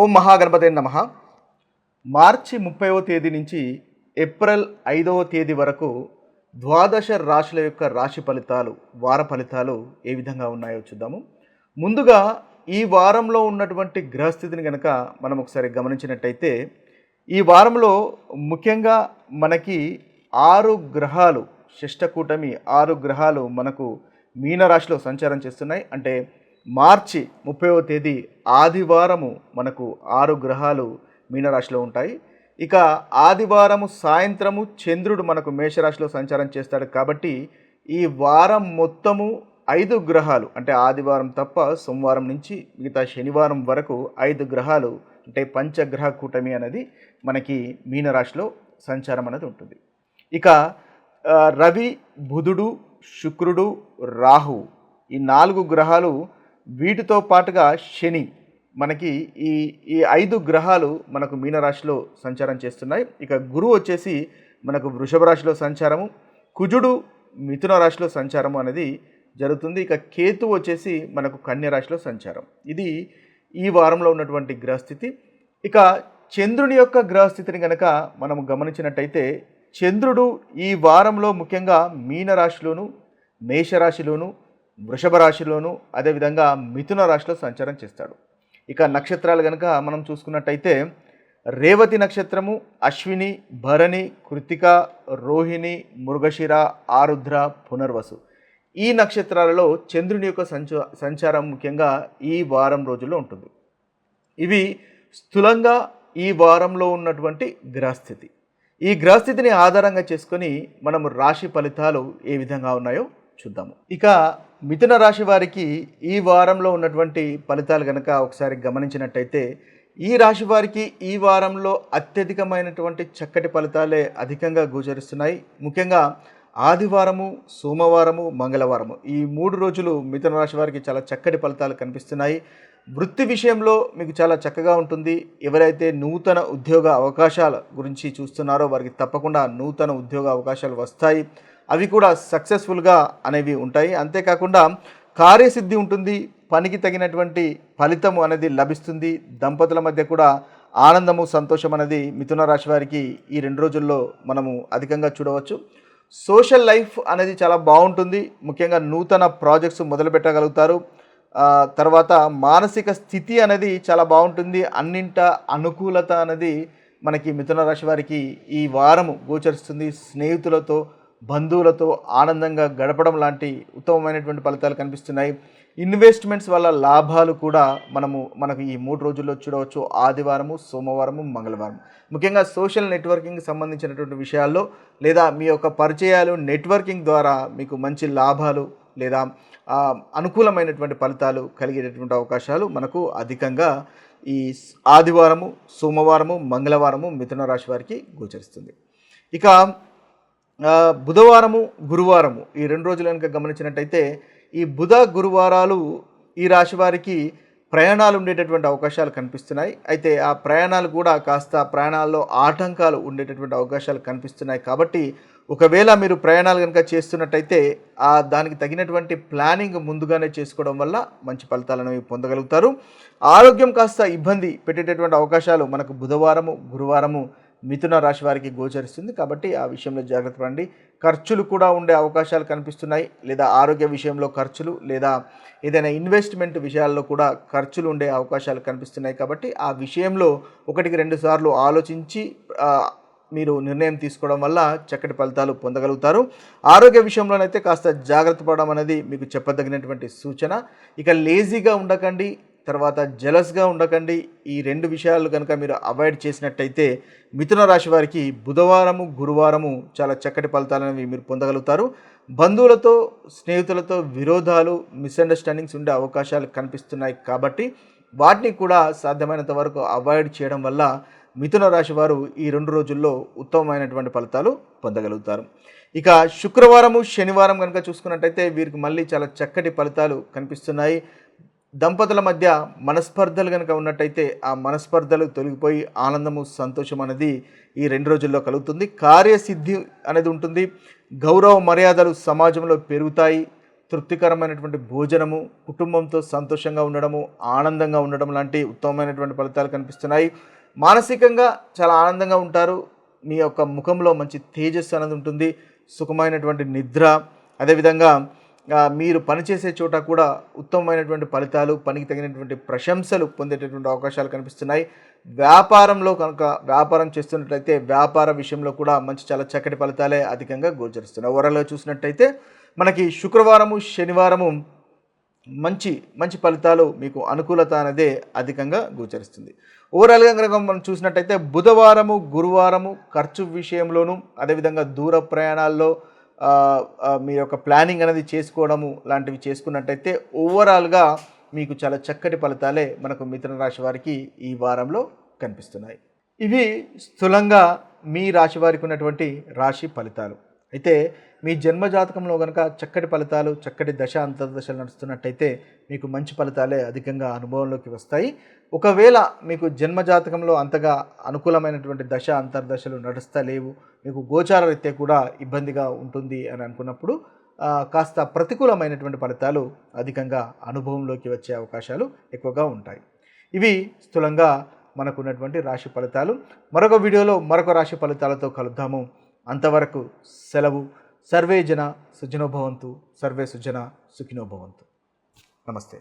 ఓం మహాగణపతే నమః. మార్చి 30వ తేదీ నుంచి ఏప్రిల్ 5వ తేదీ వరకు ద్వాదశ రాశుల యొక్క రాశి ఫలితాలు, వార ఫలితాలు ఏ విధంగా ఉన్నాయో చూద్దాము. ముందుగా ఈ వారంలో ఉన్నటువంటి గ్రహస్థితిని కనుక మనం ఒకసారి గమనించినట్టయితే, ఈ వారంలో ముఖ్యంగా మనకి 6 గ్రహాలు, షష్టకూటమి 6 గ్రహాలు మనకు మీనరాశిలో సంచారం చేస్తున్నాయి. అంటే మార్చి 30వ తేదీ ఆదివారము మనకు 6 గ్రహాలు మీనరాశిలో ఉంటాయి. ఇక ఆదివారము సాయంత్రము చంద్రుడు మనకు మేషరాశిలో సంచారం చేస్తాడు. కాబట్టి ఈ వారం మొత్తము 5 గ్రహాలు, అంటే ఆదివారం తప్ప సోమవారం నుంచి మిగతా శనివారం వరకు 5 గ్రహాలు, అంటే పంచగ్రహ కూటమి అనేది మనకి మీనరాశిలో సంచారం అనేది ఉంటుంది. ఇక రవి, బుధుడు, శుక్రుడు, రాహు ఈ 4 గ్రహాలు, వీటితో పాటుగా శని, మనకి ఈ 5 గ్రహాలు మనకు మీనరాశిలో సంచారం చేస్తున్నాయి. ఇక గురువు వచ్చేసి మనకు వృషభ రాశిలో సంచారము, కుజుడు మిథున రాశిలో సంచారము అనేది జరుగుతుంది. ఇక కేతు వచ్చేసి మనకు కన్య రాశిలో సంచారం. ఇది ఈ వారంలో ఉన్నటువంటి గ్రహస్థితి. ఇక చంద్రుని యొక్క గ్రహస్థితిని కనుక మనం గమనించినట్టయితే, చంద్రుడు ఈ వారంలో ముఖ్యంగా మీనరాశిలోను, మేషరాశిలోను, వృషభ రాశిలోను, అదేవిధంగా మిథున రాశిలో సంచారం చేస్తాడు. ఇక నక్షత్రాలు కనుక మనం చూసుకున్నట్టయితే, రేవతి నక్షత్రము, అశ్విని, భరణి, కృత్తిక, రోహిణి, మృగశిర, ఆరుద్ర, పునర్వసు ఈ నక్షత్రాలలో చంద్రుని యొక్క సంచారం ముఖ్యంగా ఈ వారం రోజుల్లో ఉంటుంది. ఇవి స్థూలంగా ఈ వారంలో ఉన్నటువంటి గ్రహస్థితి. ఈ గ్రహస్థితిని ఆధారంగా చేసుకొని మనము రాశి ఫలితాలు ఏ విధంగా ఉన్నాయో చూద్దాము. ఇక మిథున రాశి వారికి ఈ వారంలో ఉన్నటువంటి ఫలితాలు కనుక ఒకసారి గమనించినట్టయితే, ఈ రాశి వారికి ఈ వారంలో అత్యధికమైనటువంటి చక్కటి ఫలితాలే అధికంగా గోచరిస్తున్నాయి. ముఖ్యంగా ఆదివారము, సోమవారము, మంగళవారము ఈ 3 రోజులు మిథున రాశి వారికి చాలా చక్కటి ఫలితాలు కనిపిస్తున్నాయి. వృత్తి విషయంలో మీకు చాలా చక్కగా ఉంటుంది. ఎవరైతే నూతన ఉద్యోగ అవకాశాల గురించి చూస్తున్నారో వారికి తప్పకుండా నూతన ఉద్యోగ అవకాశాలు వస్తాయి. అవి కూడా సక్సెస్ఫుల్గా అనేవి ఉంటాయి. అంతేకాకుండా కార్యసిద్ధి ఉంటుంది. పనికి తగినటువంటి ఫలితము అనేది లభిస్తుంది. దంపతుల మధ్య కూడా ఆనందము, సంతోషం అనేది మిథున రాశి వారికి ఈ 2 రోజుల్లో మనము అధికంగా చూడవచ్చు. సోషల్ లైఫ్ అనేది చాలా బాగుంటుంది. ముఖ్యంగా నూతన ప్రాజెక్ట్స్ మొదలు పెట్టగలుగుతారు. తర్వాత మానసిక స్థితి అనేది చాలా బాగుంటుంది. అన్నింట అనుకూలత అనేది మనకి మిథున రాశి వారికి ఈ వారము గోచరిస్తుంది. స్నేహితులతో, బంధువులతో ఆనందంగా గడపడం లాంటి ఉత్తమమైనటువంటి ఫలితాలు కనిపిస్తున్నాయి. ఇన్వెస్ట్మెంట్స్ వల్ల లాభాలు కూడా మనకు ఈ 3 రోజుల్లో చూడవచ్చు. ఆదివారము, సోమవారము, మంగళవారం. ముఖ్యంగా సోషల్ నెట్వర్కింగ్ సంబంధించినటువంటి విషయాల్లో లేదా మీ యొక్క పరిచయాలు, నెట్వర్కింగ్ ద్వారా మీకు మంచి లాభాలు లేదా అనుకూలమైనటువంటి ఫలితాలు కలిగేటటువంటి అవకాశాలు మనకు అధికంగా ఈ ఆదివారము, సోమవారము, మంగళవారము మిథున రాశి వారికి గోచరిస్తుంది. ఇక బుధవారము, గురువారము ఈ 2 రోజులు కనుక గమనించినట్టయితే, ఈ బుధ గురువారాలు ఈ రాశి వారికి ప్రయాణాలు ఉండేటటువంటి అవకాశాలు కనిపిస్తున్నాయి. అయితే ఆ ప్రయాణాలు కూడా కాస్త ప్రయాణాల్లో ఆటంకాలు ఉండేటటువంటి అవకాశాలు కనిపిస్తున్నాయి. కాబట్టి ఒకవేళ మీరు ప్రయాణాలు కనుక చేస్తున్నట్టయితే దానికి తగినటువంటి ప్లానింగ్ ముందుగానే చేసుకోవడం వల్ల మంచి ఫలితాలను పొందగలుగుతారు. ఆరోగ్యం కాస్త ఇబ్బంది పెట్టేటటువంటి అవకాశాలు మనకు బుధవారము, గురువారము మిథున రాశి వారికి గోచరిస్తుంది. కాబట్టి ఆ విషయంలో జాగ్రత్త పడండి. ఖర్చులు కూడా ఉండే అవకాశాలు కనిపిస్తున్నాయి. లేదా ఆరోగ్య విషయంలో ఖర్చులు, లేదా ఏదైనా ఇన్వెస్ట్మెంట్ విషయాల్లో కూడా ఖర్చులు ఉండే అవకాశాలు కనిపిస్తున్నాయి. కాబట్టి ఆ విషయంలో 1-2 సార్లు ఆలోచించి మీరు నిర్ణయం తీసుకోవడం వల్ల చక్కటి ఫలితాలు పొందగలుగుతారు. ఆరోగ్య విషయంలోనైతే కాస్త జాగ్రత్త పడడం అనేది మీకు చెప్పదగినటువంటి సూచన. ఇక లేజీగా ఉండకండి, తర్వాత జలస్గా ఉండకండి. ఈ 2 విషయాలు కనుక మీరు అవాయిడ్ చేసినట్టయితే మిథున రాశి వారికి బుధవారము, గురువారము చాలా చక్కటి ఫలితాలను మీరు పొందగలుగుతారు. బంధువులతో, స్నేహితులతో విరోధాలు, మిస్అండర్స్టాండింగ్స్ ఉండే అవకాశాలు కనిపిస్తున్నాయి. కాబట్టి వాటిని కూడా సాధ్యమైనంత వరకు అవాయిడ్ చేయడం వల్ల మిథున రాశి వారు ఈ 2 రోజుల్లో ఉత్తమమైనటువంటి ఫలితాలు పొందగలుగుతారు. ఇక శుక్రవారము, శనివారం కనుక చూసుకున్నట్టయితే వీరికి మళ్ళీ చాలా చక్కటి ఫలితాలు కనిపిస్తున్నాయి. దంపతుల మధ్య మనస్పర్ధలు కనుక ఉన్నట్టయితే ఆ మనస్పర్ధలు తొలగిపోయి ఆనందము, సంతోషం అనేది ఈ 2 రోజుల్లో కలుగుతుంది. కార్యసిద్ధి అనేది ఉంటుంది. గౌరవ మర్యాదలు సమాజంలో పెరుగుతాయి. తృప్తికరమైనటువంటి భోజనము, కుటుంబంతో సంతోషంగా ఉండడము, ఆనందంగా ఉండడం లాంటి ఉత్తమమైనటువంటి ఫలితాలు కనిపిస్తున్నాయి. మానసికంగా చాలా ఆనందంగా ఉంటారు. మీ యొక్క ముఖంలో మంచి తేజస్సు అనేది ఉంటుంది. సుఖమైనటువంటి నిద్ర, అదేవిధంగా మీరు పనిచేసే చోట కూడా ఉత్తమమైనటువంటి ఫలితాలు, పనికి తగినటువంటి ప్రశంసలు పొందేటటువంటి అవకాశాలు కనిపిస్తున్నాయి. వ్యాపారంలో కనుక వ్యాపారం చేస్తున్నట్లయితే వ్యాపార విషయంలో కూడా చాలా చక్కటి ఫలితాలే అధికంగా గోచరిస్తున్నాయి. ఓవరాల్గా చూసినట్టయితే మనకి శుక్రవారము, శనివారము మంచి ఫలితాలు, మీకు అనుకూలత అనేది అధికంగా గోచరిస్తుంది. ఓవరాల్గా కనుక మనం చూసినట్టయితే బుధవారము, గురువారము ఖర్చు విషయంలోనూ, అదేవిధంగా దూర ప్రయాణాల్లో మీ యొక్క ప్లానింగ్ అనేది చేసుకోవడము లాంటివి చేసుకున్నట్టయితే ఓవరాల్గా మీకు చాలా చక్కటి ఫలితాలే మనకు మిథున రాశి వారికి ఈ వారంలో కనిపిస్తున్నాయి. ఇవి స్థూలంగా మీ రాశి వారికి ఉన్నటువంటి రాశి ఫలితాలు. అయితే మీ జన్మజాతకంలో కనుక చక్కటి ఫలితాలు, చక్కటి దశ అంతర్దశలు నడుస్తున్నట్టయితే మీకు మంచి ఫలితాలే అధికంగా అనుభవంలోకి వస్తాయి. ఒకవేళ మీకు జన్మజాతకంలో అంతగా అనుకూలమైనటువంటి దశ అంతర్దశలు నడుస్తలేవు, మీకు గోచార రీత్యా కూడా ఇబ్బందిగా ఉంటుంది అని అనుకున్నప్పుడు కాస్త ప్రతికూలమైనటువంటి ఫలితాలు అధికంగా అనుభవంలోకి వచ్చే అవకాశాలు ఎక్కువగా ఉంటాయి. ఇవి స్థూలంగా మనకున్నటువంటి రాశి ఫలితాలు. మరొక వీడియోలో మరొక రాశి ఫలితాలతో కలుద్దాము. అంతవరకు సెలవు. సర్వే జన సుఖినో భవంతు, సర్వే సుజన సుఖినో భవంతు. నమస్తే.